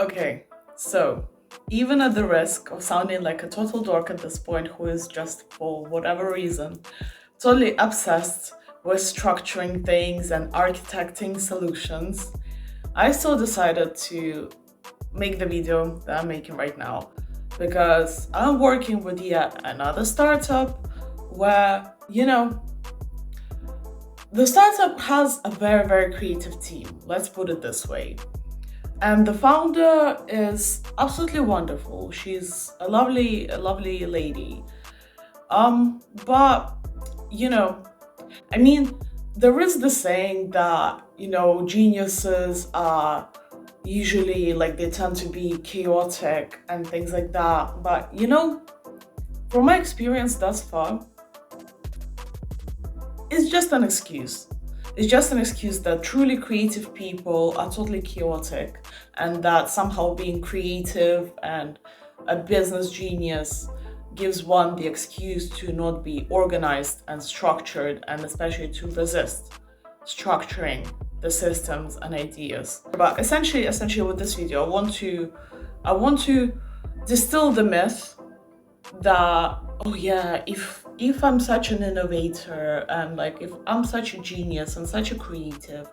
Okay, so even at the risk of sounding like a total dork at this point who is just, for whatever reason, totally obsessed with structuring things and architecting solutions, I still decided to make the video that I'm making right now because I'm working with yet another startup where, the startup has a very, very creative team. Let's put it this way. And the founder is absolutely wonderful. She's a lovely lady. But you know, I mean, there is the saying that geniuses are usually like they tend to be chaotic and things like that. But from my experience thus far, it's just an excuse. It's just an excuse that truly creative people are totally chaotic and that somehow being creative and a business genius gives one the excuse to not be organized and structured and especially to resist structuring the systems and ideas. But essentially with this video, I want to distill the myth that, oh yeah, if I'm such an innovator and like if I'm such a genius and such a creative,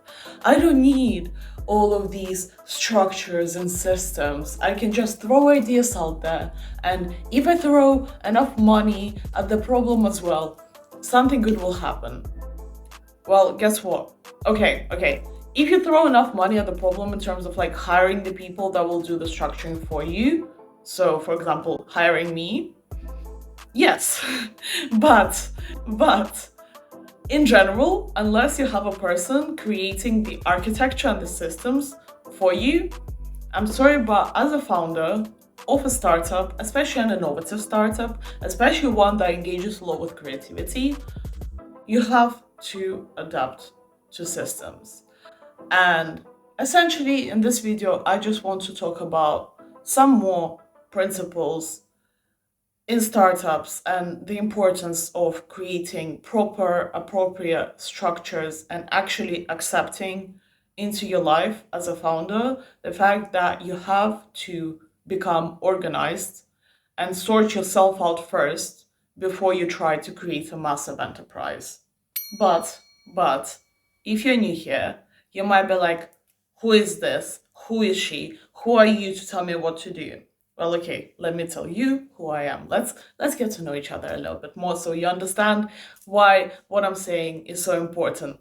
I don't need all of these structures and systems. I can just throw ideas out there, and if I throw enough money at the problem as well, something good will happen. Well, guess what? Okay. If you throw enough money at the problem in terms of like hiring the people that will do the structuring for you, so for example, hiring me, yes, but in general, unless you have a person creating the architecture and the systems for you, I'm sorry, but as a founder of a startup, especially an innovative startup, especially one that engages a lot with creativity, you have to adapt to systems. And essentially in this video, I just want to talk about some more principles in startups and the importance of creating proper, appropriate structures and actually accepting into your life as a founder the fact that you have to become organized and sort yourself out first before you try to create a massive enterprise. But if you're new here, you might be like, who is this? Who is she? Who are you to tell me what to do? Well, okay, let me tell you who I am. Let's get to know each other a little bit more so you understand why what I'm saying is so important.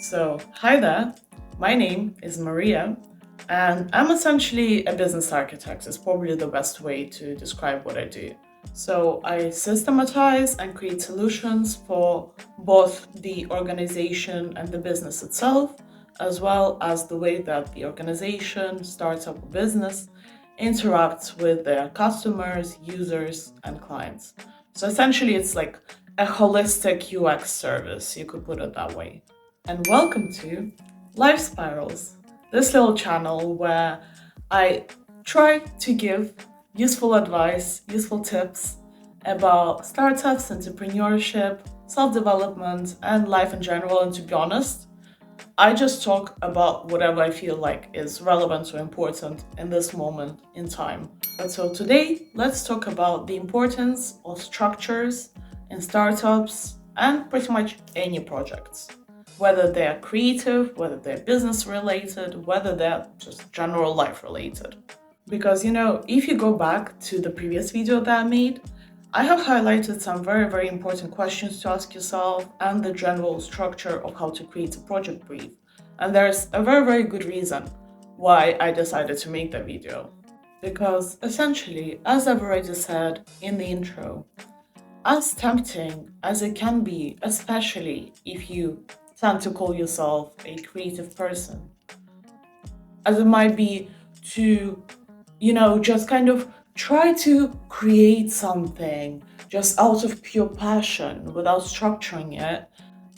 So, hi there. My name is Maria, and I'm essentially a business architect. It's probably the best way to describe what I do. So I systematize and create solutions for both the organization and the business itself, as well as the way that the organization, startup, or business interacts with their customers, users, and clients. So essentially, it's like a holistic UX service, you could put it that way. And welcome to Life Spirals, this little channel where I try to give useful advice, useful tips about startups, entrepreneurship, self-development, and life in general. And to be honest, I just talk about whatever I feel like is relevant or important in this moment in time. And so today, let's talk about the importance of structures in startups and pretty much any projects. Whether they're creative, whether they're business related, whether they're just general life related. Because if you go back to the previous video that I made, I have highlighted some very, very important questions to ask yourself and the general structure of how to create a project brief. And there's a very, very good reason why I decided to make that video. Because essentially, as I've already said in the intro, as tempting as it can be, especially if you tend to call yourself a creative person, as it might be to, just kind of try to create something just out of pure passion without structuring it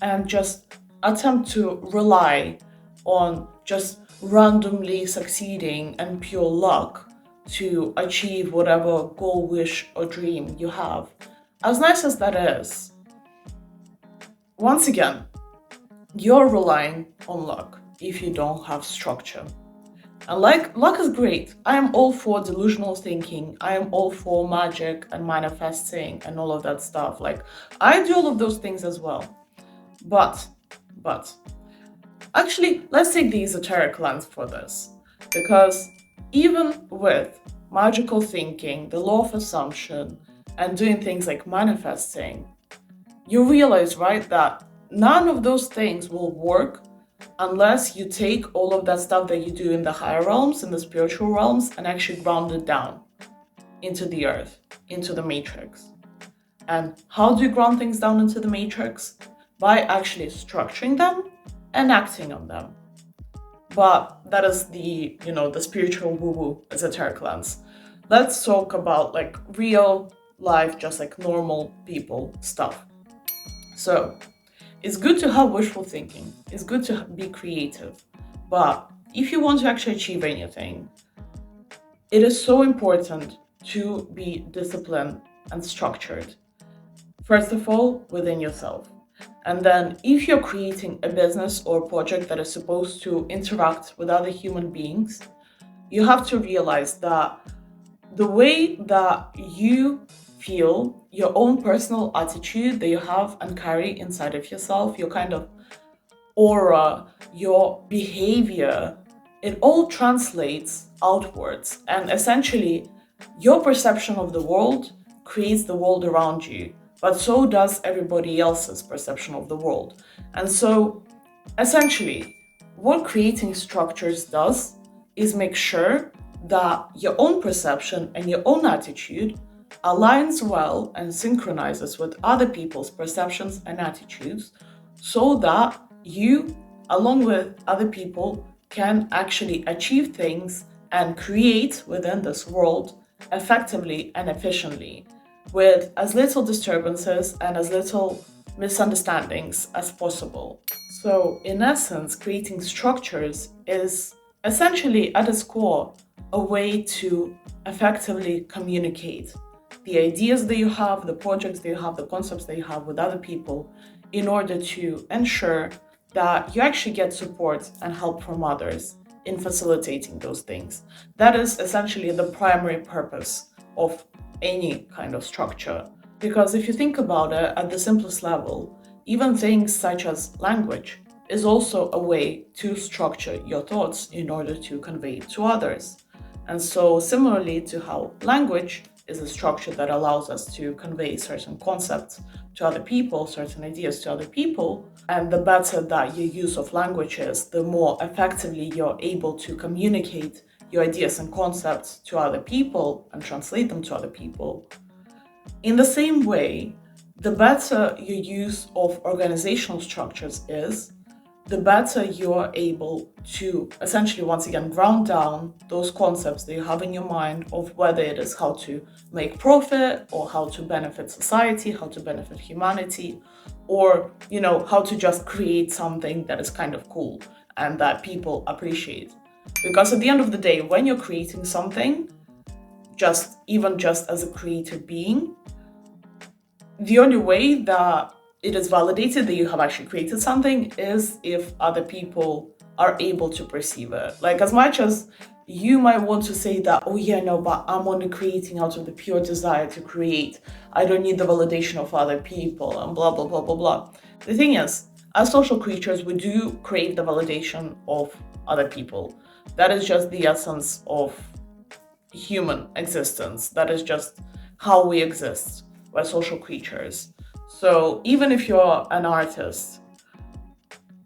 and just attempt to rely on just randomly succeeding and pure luck to achieve whatever goal, wish, or dream you have. As nice as that is, once again, you're relying on luck if you don't have structure. And like luck is great. I am all for delusional thinking. I am all for magic and manifesting and all of that stuff. Like I do all of those things as well. But but actually, let's take the esoteric lens for this. Because even with magical thinking, the law of assumption, and doing things like manifesting, you realize, right, that none of those things will work unless you take all of that stuff that you do in the higher realms, in the spiritual realms, and actually ground it down into the earth, into the matrix. And how do you ground things down into the matrix? By actually structuring them and acting on them. But that is the spiritual woo-woo esoteric lens. Let's talk about like real life, just like normal people stuff. So it's good to have wishful thinking. It's good to be creative. But if you want to actually achieve anything, it is so important to be disciplined and structured. First of all, within yourself. And then if you're creating a business or a project that is supposed to interact with other human beings, you have to realize that the way that you feel, your own personal attitude that you have and carry inside of yourself, your kind of aura, your behavior, it all translates outwards. And essentially, your perception of the world creates the world around you, but so does everybody else's perception of the world. And so, essentially, what creating structures does is make sure that your own perception and your own attitude aligns well and synchronizes with other people's perceptions and attitudes so that you, along with other people, can actually achieve things and create within this world effectively and efficiently with as little disturbances and as little misunderstandings as possible. So, in essence, creating structures is essentially at its core a way to effectively communicate the ideas that you have, the projects that you have, the concepts that you have with other people in order to ensure that you actually get support and help from others in facilitating those things. That is essentially the primary purpose of any kind of structure. Because if you think about it at the simplest level, even things such as language is also a way to structure your thoughts in order to convey it to others. And so similarly to how language is a structure that allows us to convey certain concepts to other people, certain ideas to other people, and the better that your use of language is, the more effectively you're able to communicate your ideas and concepts to other people and translate them to other people. In the same way, the better your use of organizational structures is, the better you're able to essentially, once again, ground down those concepts that you have in your mind of whether it is how to make profit or how to benefit society, how to benefit humanity, or, how to just create something that is kind of cool and that people appreciate. Because at the end of the day, when you're creating something, even just as a creative being, the only way that it is validated that you have actually created something is if other people are able to perceive it. Like, as much as you might want to say that, oh yeah, no, but I'm only creating out of the pure desire to create. I don't need the validation of other people and blah, blah, blah, blah, blah. The thing is, as social creatures, we do crave the validation of other people. That is just the essence of human existence. That is just how we exist. We're social creatures. So even if you're an artist,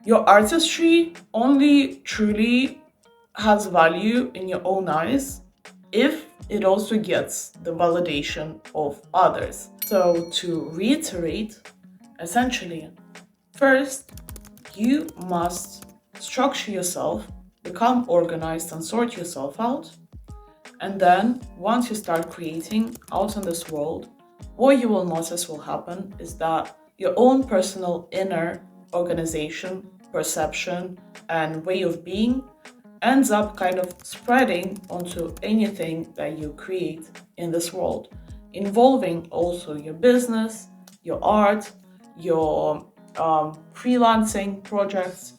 your artistry only truly has value in your own eyes if it also gets the validation of others. So to reiterate, essentially, first, you must structure yourself, become organized and sort yourself out. And then once you start creating out in this world, what you will notice will happen is that your own personal inner organization, perception, and way of being ends up kind of spreading onto anything that you create in this world, involving also your business, your art, your freelancing projects,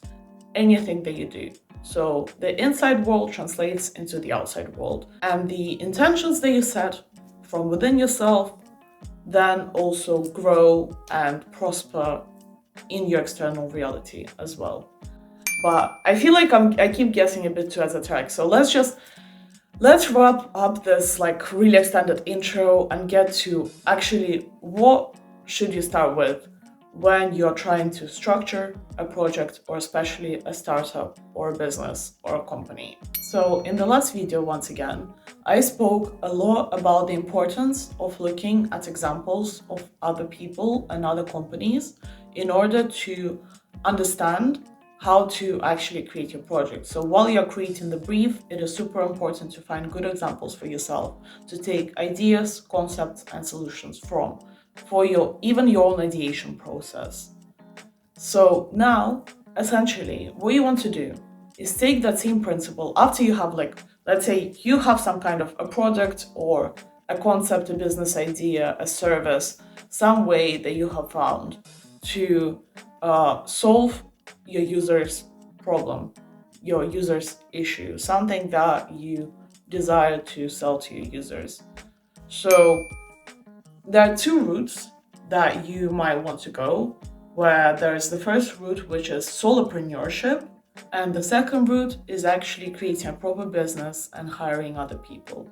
anything that you do. So the inside world translates into the outside world, and the intentions that you set from within yourself then also grow and prosper in your external reality as well. But I feel like I keep guessing a bit too esoteric, so let's wrap up this like really extended intro and get to actually what should you start with when you're trying to structure a project, or especially a startup or a business or a company. So in the last video, once again, I spoke a lot about the importance of looking at examples of other people and other companies in order to understand how to actually create your project. So while you're creating the brief, it is super important to find good examples for yourself to take ideas, concepts, and solutions from for even your own ideation process. So now, essentially, what you want to do is take that same principle after you have, like, let's say you have some kind of a product or a concept, a business idea, a service, some way that you have found to solve your user's problem, your user's issue, something that you desire to sell to your users. So there are two routes that you might want to go, where there's the first route, which is solopreneurship, and the second route is actually creating a proper business and hiring other people.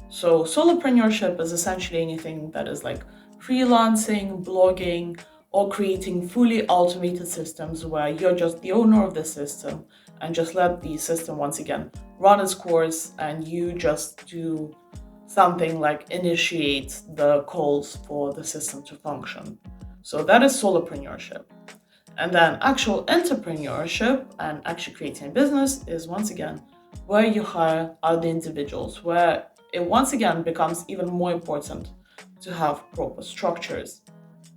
So solopreneurship is essentially anything that is like freelancing, blogging, or creating fully automated systems where you're just the owner of the system and just let the system once again run its course, and you just do something like initiate the calls for the system to function. So that is solopreneurship. And then actual entrepreneurship and actually creating a business is once again where you hire other individuals, where it once again becomes even more important to have proper structures.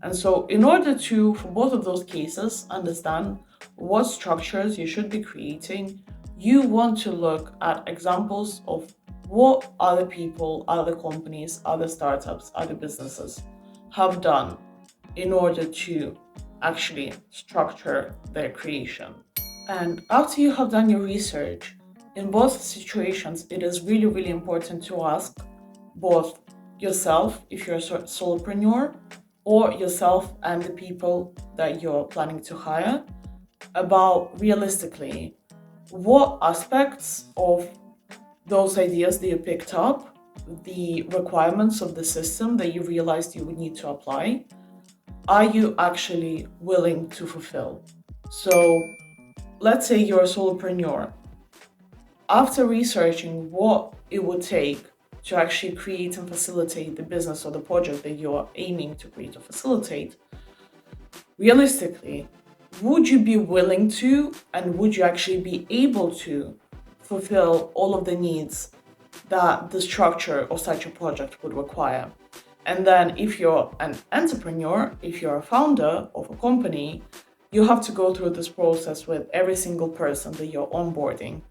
And so in order to, for both of those cases, understand what structures you should be creating, you want to look at examples of what other people, other companies, other startups, other businesses have done in order to actually structure their creation. And after you have done your research, in both situations, it is really, really important to ask both yourself, if you're a solopreneur, or yourself and the people that you're planning to hire, about realistically what aspects of those ideas that you picked up, the requirements of the system that you realized you would need to apply, are you actually willing to fulfill? So let's say you're a solopreneur. After researching what it would take to actually create and facilitate the business or the project that you are aiming to create or facilitate, realistically, would you be willing to, and would you actually be able to fulfill all of the needs that the structure of such a project would require? And then if you're an entrepreneur, if you're a founder of a company, you have to go through this process with every single person that you're onboarding.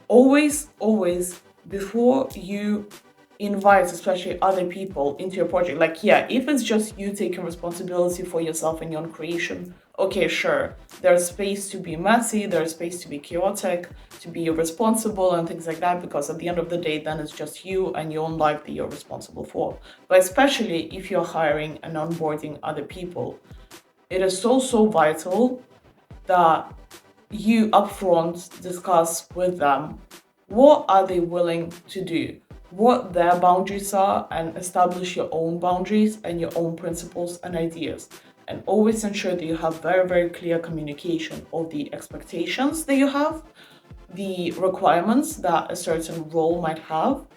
Always, before you invite, especially other people, into your project, like, yeah, if it's just you taking responsibility for yourself and your own creation, okay, sure, there's space to be messy, there's space to be chaotic, to be irresponsible and things like that, because at the end of the day, then it's just you and your own life that you're responsible for. But especially if you're hiring and onboarding other people, it is so vital that you upfront discuss with them what are they willing to do, what their boundaries are, and establish your own boundaries and your own principles and ideas. And always ensure that you have very clear communication of the expectations that you have, the requirements that a certain role might have,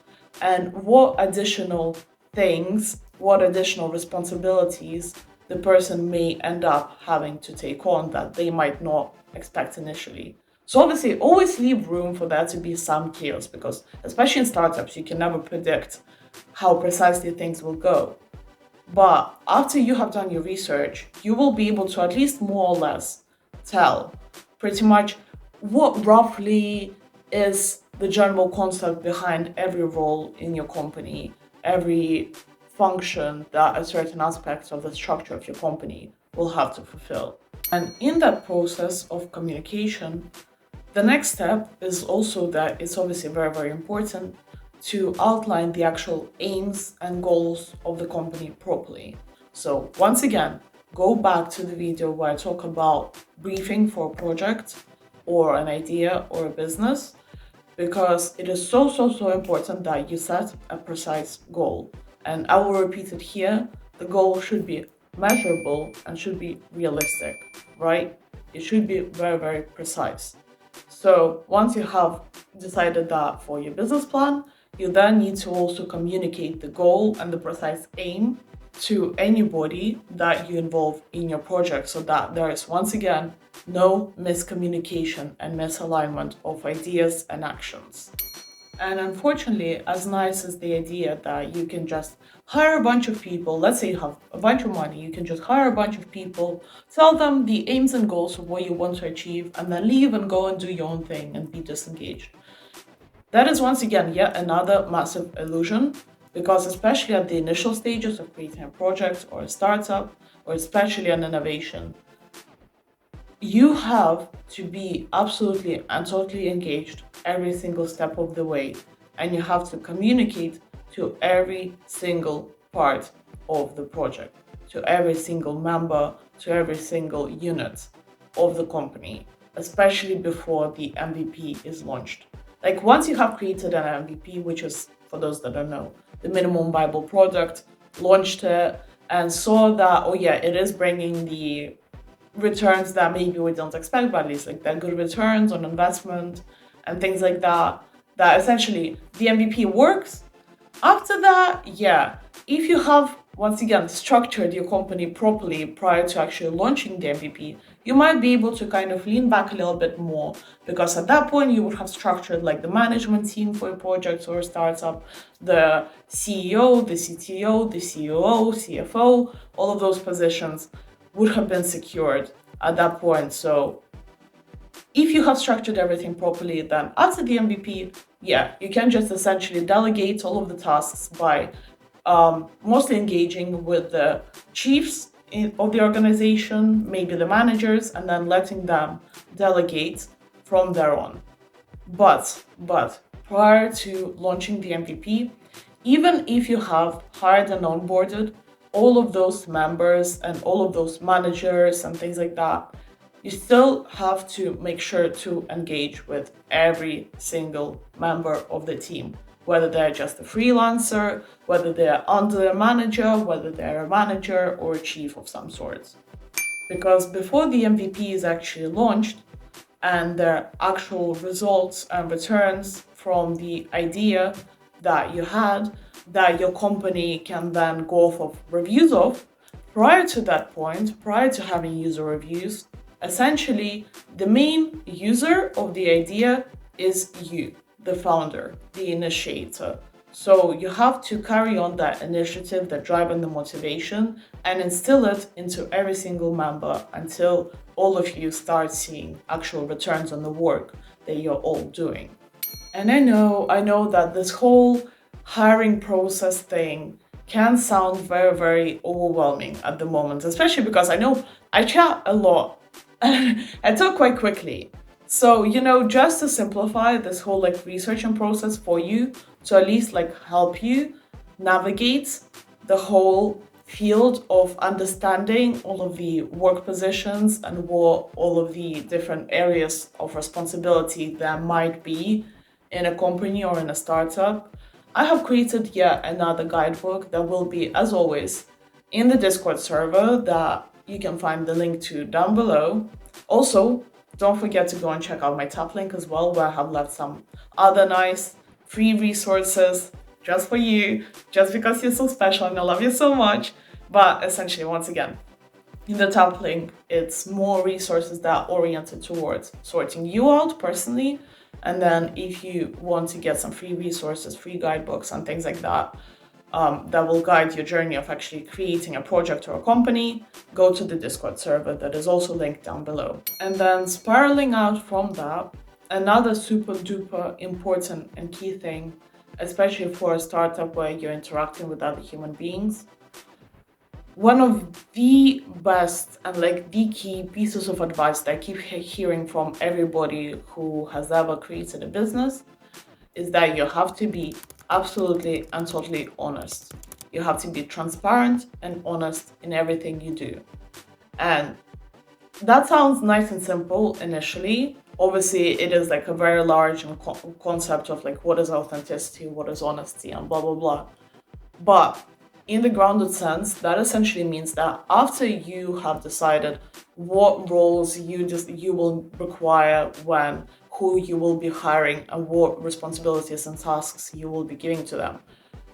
and what additional things, what additional responsibilities the person may end up having to take on that they might not expect initially. So obviously, always leave room for there to be some chaos, because especially in startups, you can never predict how precisely things will go. But after you have done your research, you will be able to at least more or less tell pretty much what roughly is the general concept behind every role in your company, every function that a certain aspect of the structure of your company will have to fulfill. And in that process of communication, The next step is also that it's obviously very, very important to outline the actual aims and goals of the company properly. So once again, go back to the video where I talk about briefing for a project or an idea or a business, because it is so, so, so important that you set a precise goal. And I will repeat it here. The goal should be measurable and should be realistic, right? It should be very, very precise. So once you have decided that for your business plan, you then need to also communicate the goal and the precise aim to anybody that you involve in your project, so that there is once again no miscommunication and misalignment of ideas and actions. And unfortunately, as nice as the idea that you can just hire a bunch of people, let's say you have a bunch of money, you can just hire a bunch of people, tell them the aims and goals of what you want to achieve, and then leave and go and do your own thing and be disengaged. That is once again yet another massive illusion, because especially at the initial stages of creating a project or a startup, or especially an innovation, you have to be absolutely and totally engaged every single step of the way, and you have to communicate to every single part of the project, to every single member, to every single unit of the company, especially before the MVP is launched. Like once you have created an MVP, which is, for those that don't know, the minimum viable product, launched it, and saw that, oh yeah, it is bringing the returns that maybe we don't expect, but at least like that good returns on investment and things like that, that essentially the MVP works. After that, yeah, if you have once again structured your company properly prior to actually launching the MVP, you might be able to kind of lean back a little bit more, because at that point you would have structured like the management team for a project or a startup, the CEO, the CTO, the COO, CFO, all of those positions would have been secured at that point. So if you have structured everything properly, then after the MVP, yeah, you can just essentially delegate all of the tasks by mostly engaging with the chiefs of the organization, maybe the managers, and then letting them delegate from there on. But prior to launching the MVP, even if you have hired and onboarded all of those members and all of those managers and things like that, you still have to make sure to engage with every single member of the team, whether they're just a freelancer, whether they're under a manager, whether they're a manager or a chief of some sort. Because before the MVP is actually launched and their actual results and returns from the idea that you had, that your company can then go off of reviews of, prior to that point, prior to having user reviews, essentially the main user of the idea is you, the founder, the initiator. So you have to carry on that initiative, that drive and the motivation, and instill it into every single member until all of you start seeing actual returns on the work that you're all doing. And I know that this whole hiring process thing can sound very, very overwhelming at the moment, especially because I know I chat a lot and I talk quite quickly. So, just to simplify this whole like research and process for you, to at least like help you navigate the whole field of understanding all of the work positions and what all of the different areas of responsibility there might be in a company or in a startup, I have created yet another guidebook that will be, as always, in the Discord server that you can find the link to down below. Also, don't forget to go and check out my top link as well, where I have left some other nice free resources just for you, just because you're so special and I love you so much. But essentially, once again, in the top link, it's more resources that are oriented towards sorting you out personally. And then if you want to get some free resources, free guidebooks and things like that, that will guide your journey of actually creating a project or a company, go to the Discord server that is also linked down below. And then spiraling out from that, another super duper important and key thing, especially for a startup where you're interacting with other human beings, One of the best and like the key pieces of advice that I keep hearing from everybody who has ever created a business is that you have to be absolutely and totally honest. You have to be transparent and honest in everything you do. And that sounds nice and simple initially. Obviously, it is like a very large concept of like what is authenticity, what is honesty, and blah blah blah. But in the grounded sense, that essentially means that after you have decided what roles you will require when, who you will be hiring, and what responsibilities and tasks you will be giving to them,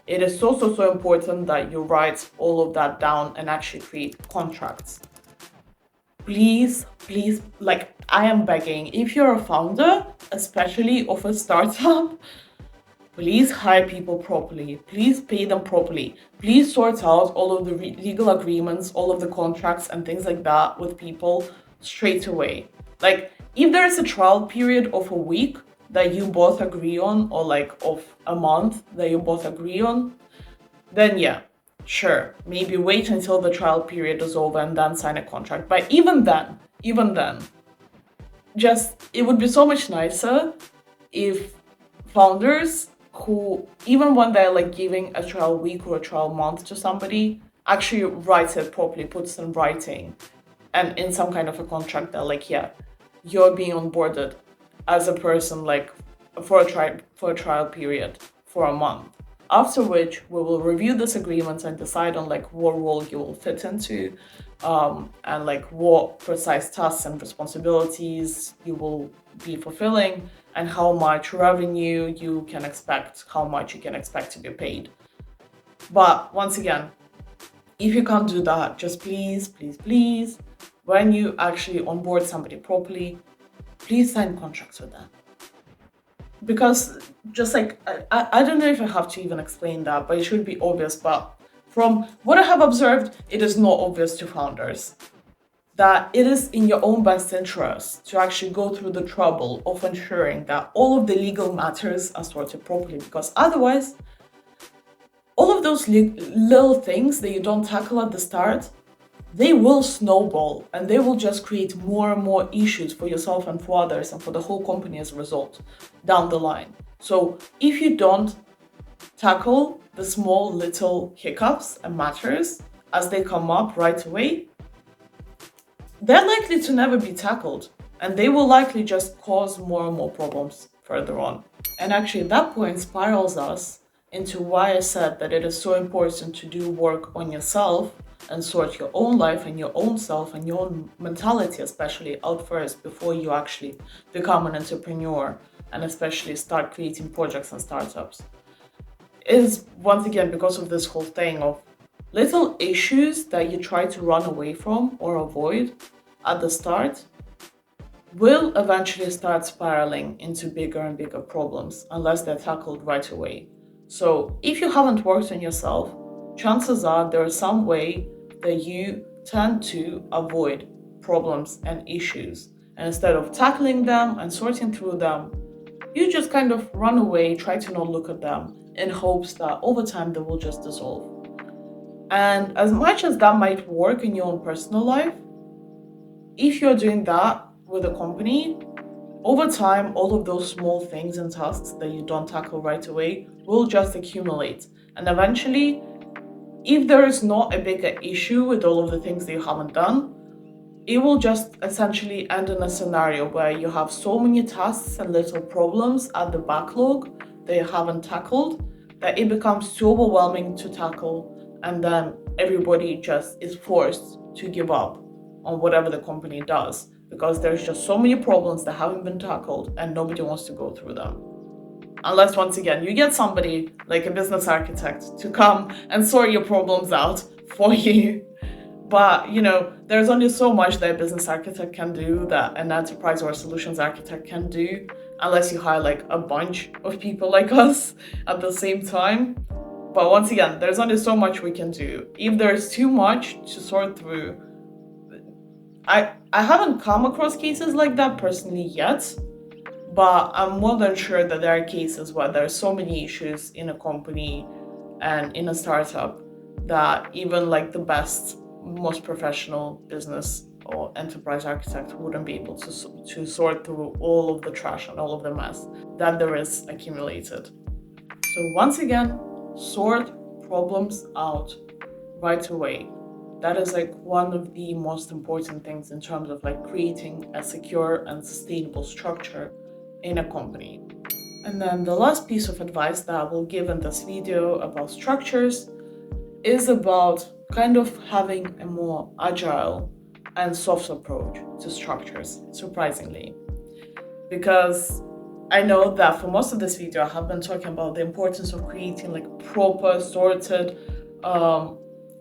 it is so important that you write all of that down and actually create contracts. Please, like I am begging, if you're a founder, especially of a startup, please hire people properly. Please pay them properly. Please sort out all of the legal agreements, all of the contracts and things like that with people straight away. Like, if there is a trial period of a week that you both agree on, or like of a month that you both agree on, then yeah, sure, maybe wait until the trial period is over and then sign a contract. But even then, just it would be so much nicer if founders who, even when they're like giving a trial week or a trial month to somebody, actually writes it properly, puts it in writing and in some kind of a contract that like, yeah, you're being onboarded as a person like for a trial period for a month. After which we will review this agreement and decide on like what role you will fit into, and like what precise tasks and responsibilities you will be fulfilling, and how much revenue you can expect, how much you can expect to be paid. But once again, if you can't do that, just please, when you actually onboard somebody properly, please sign contracts with them. Because just like, I don't know if I have to even explain that, but it should be obvious. But from what I have observed, it is not obvious to founders that it is in your own best interest to actually go through the trouble of ensuring that all of the legal matters are sorted properly, because otherwise, all of those little things that you don't tackle at the start, they will snowball and they will just create more and more issues for yourself and for others and for the whole company as a result down the line. So if you don't tackle the small little hiccups and matters as they come up right away, they're likely to never be tackled and they will likely just cause more and more problems further on. And actually, that point spirals us into why I said that it is so important to do work on yourself and sort your own life and your own self and your own mentality, especially out first, before you actually become an entrepreneur and especially start creating projects and startups. It is once again because of this whole thing of little issues that you try to run away from or avoid at the start will eventually start spiraling into bigger and bigger problems unless they're tackled right away. So if you haven't worked on yourself, chances are there is some way that you tend to avoid problems and issues. And instead of tackling them and sorting through them, you just kind of run away, try to not look at them in hopes that over time they will just dissolve. And as much as that might work in your own personal life, if you're doing that with a company, over time, all of those small things and tasks that you don't tackle right away will just accumulate. And eventually, if there is not a bigger issue with all of the things that you haven't done, it will just essentially end in a scenario where you have so many tasks and little problems at the backlog that you haven't tackled that it becomes too overwhelming to tackle, and then everybody just is forced to give up on whatever the company does because there's just so many problems that haven't been tackled and nobody wants to go through them. Unless, once again, you get somebody like a business architect to come and sort your problems out for you. But, there's only so much that a business architect can do that an enterprise or a solutions architect can do, unless you hire like a bunch of people like us at the same time. But once again, there's only so much we can do. If there's too much to sort through, I haven't come across cases like that personally yet, but I'm more than sure that there are cases where there are so many issues in a company and in a startup that even like the best, most professional business or enterprise architect wouldn't be able to sort through all of the trash and all of the mess that there is accumulated. So once again, sort problems out right away. That is like one of the most important things in terms of like creating a secure and sustainable structure in a company. And then the last piece of advice that I will give in this video about structures is about kind of having a more agile and soft approach to structures, surprisingly. Because I know that for most of this video, I have been talking about the importance of creating like proper, sorted,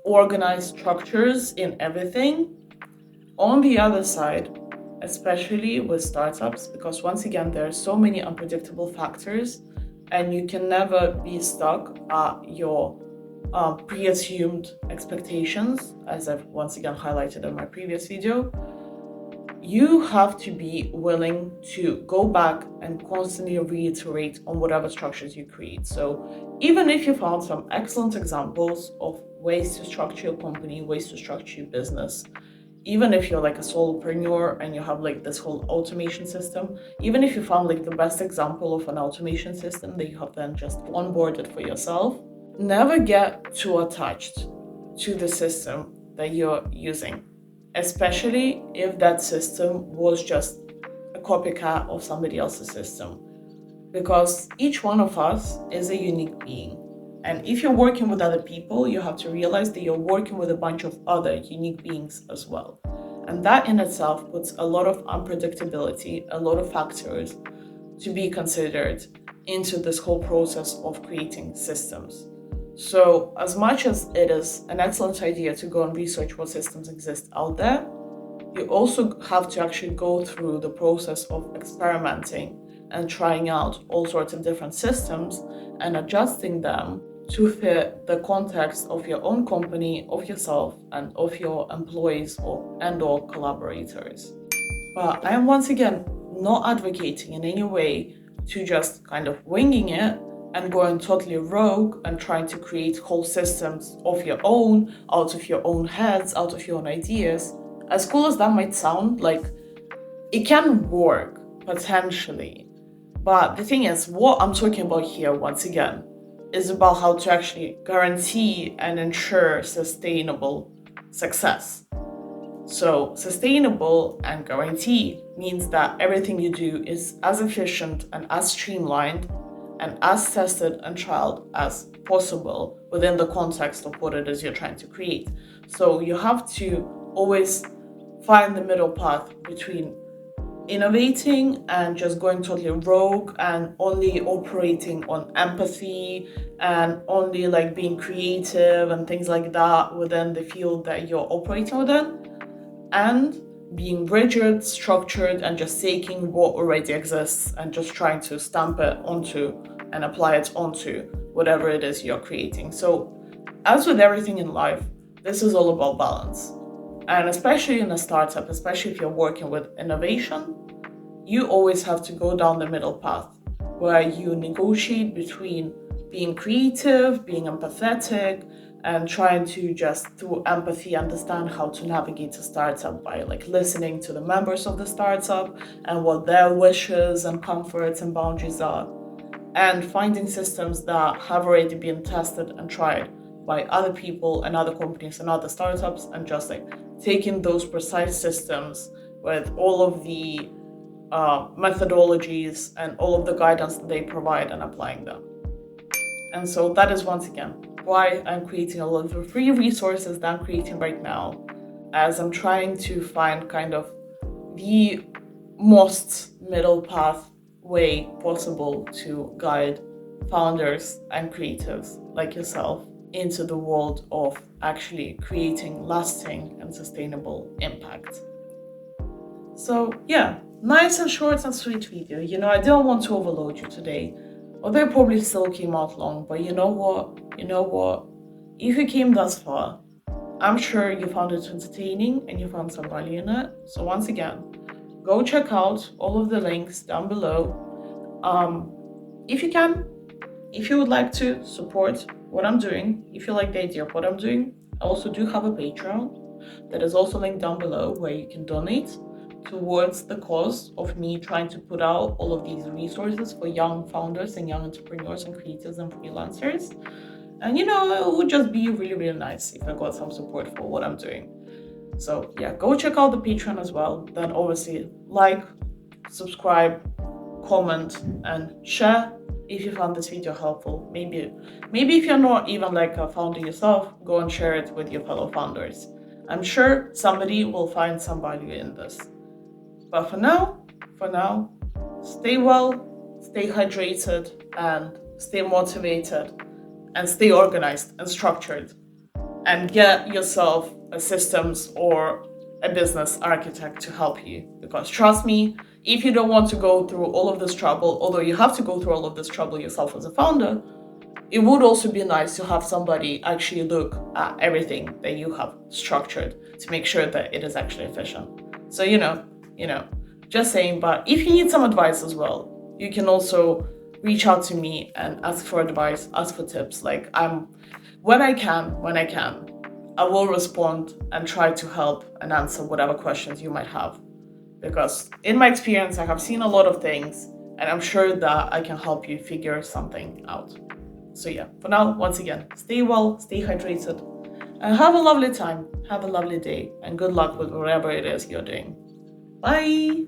organized structures in everything. On the other side, especially with startups, because once again, there are so many unpredictable factors and you can never be stuck at your pre-assumed expectations, as I've once again highlighted in my previous video. You have to be willing to go back and constantly reiterate on whatever structures you create. So even if you found some excellent examples of ways to structure your company, ways to structure your business, even if you're like a solopreneur and you have like this whole automation system, even if you found like the best example of an automation system that you have then just onboarded for yourself, never get too attached to the system that you're using, especially if that system was just a copycat of somebody else's system. Because each one of us is a unique being. And if you're working with other people, you have to realize that you're working with a bunch of other unique beings as well. And that in itself puts a lot of unpredictability, a lot of factors to be considered into this whole process of creating systems. So as much as it is an excellent idea to go and research what systems exist out there, you also have to actually go through the process of experimenting and trying out all sorts of different systems and adjusting them to fit the context of your own company, of yourself, and of your employees or collaborators. But I am once again not advocating in any way to just kind of winging it and going totally rogue and trying to create whole systems of your own, out of your own heads, out of your own ideas. As cool as that might sound, like, it can work potentially. But the thing is, what I'm talking about here, once again, is about how to actually guarantee and ensure sustainable success. So sustainable and guarantee means that everything you do is as efficient and as streamlined and as tested and trialed as possible within the context of what it is you're trying to create. So you have to always find the middle path between innovating and just going totally rogue and only operating on empathy and only like being creative and things like that within the field that you're operating within, and being rigid, structured, and just taking what already exists and just trying to stamp it onto and apply it onto whatever it is you're creating. So as with everything in life, this is all about balance. And especially in a startup, especially if you're working with innovation, you always have to go down the middle path where you negotiate between being creative, being empathetic, and trying to just through empathy understand how to navigate a startup by like listening to the members of the startup and what their wishes and comforts and boundaries are, and finding systems that have already been tested and tried by other people and other companies and other startups, and just like taking those precise systems with all of the methodologies and all of the guidance that they provide and applying them. And so that is once again why I'm creating a lot of the free resources that I'm creating right now, as I'm trying to find kind of the most middle path way possible to guide founders and creatives like yourself into the world of actually creating lasting and sustainable impact. So yeah, nice and short and sweet video. I didn't want to overload you today, although it probably still came out long, but you know what? If you came thus far, I'm sure you found it entertaining and you found some value in it. So once again, go check out all of the links down below. If you can, if you would like to support what I'm doing, if you like the idea of what I'm doing, I also do have a Patreon that is also linked down below where you can donate towards the cause of me trying to put out all of these resources for young founders and young entrepreneurs and creators and freelancers. And it would just be really, really nice if I got some support for what I'm doing. So yeah, go check out the Patreon as well. Then obviously like, subscribe, comment, and share if you found this video helpful. Maybe if you're not even like a founder yourself, go and share it with your fellow founders. I'm sure somebody will find some value in this. But for now, stay well, stay hydrated, and stay motivated, and stay organized and structured, and get yourself a systems or a business architect to help you. Because trust me, if you don't want to go through all of this trouble, although you have to go through all of this trouble yourself as a founder, it would also be nice to have somebody actually look at everything that you have structured to make sure that it is actually efficient. So, just saying. But if you need some advice as well, you can also reach out to me and ask for advice, ask for tips. Like, when I can, I will respond and try to help and answer whatever questions you might have. Because in my experience, I have seen a lot of things, and I'm sure that I can help you figure something out. So yeah, for now, once again, stay well, stay hydrated, and have a lovely time, have a lovely day, and good luck with whatever it is you're doing. Bye!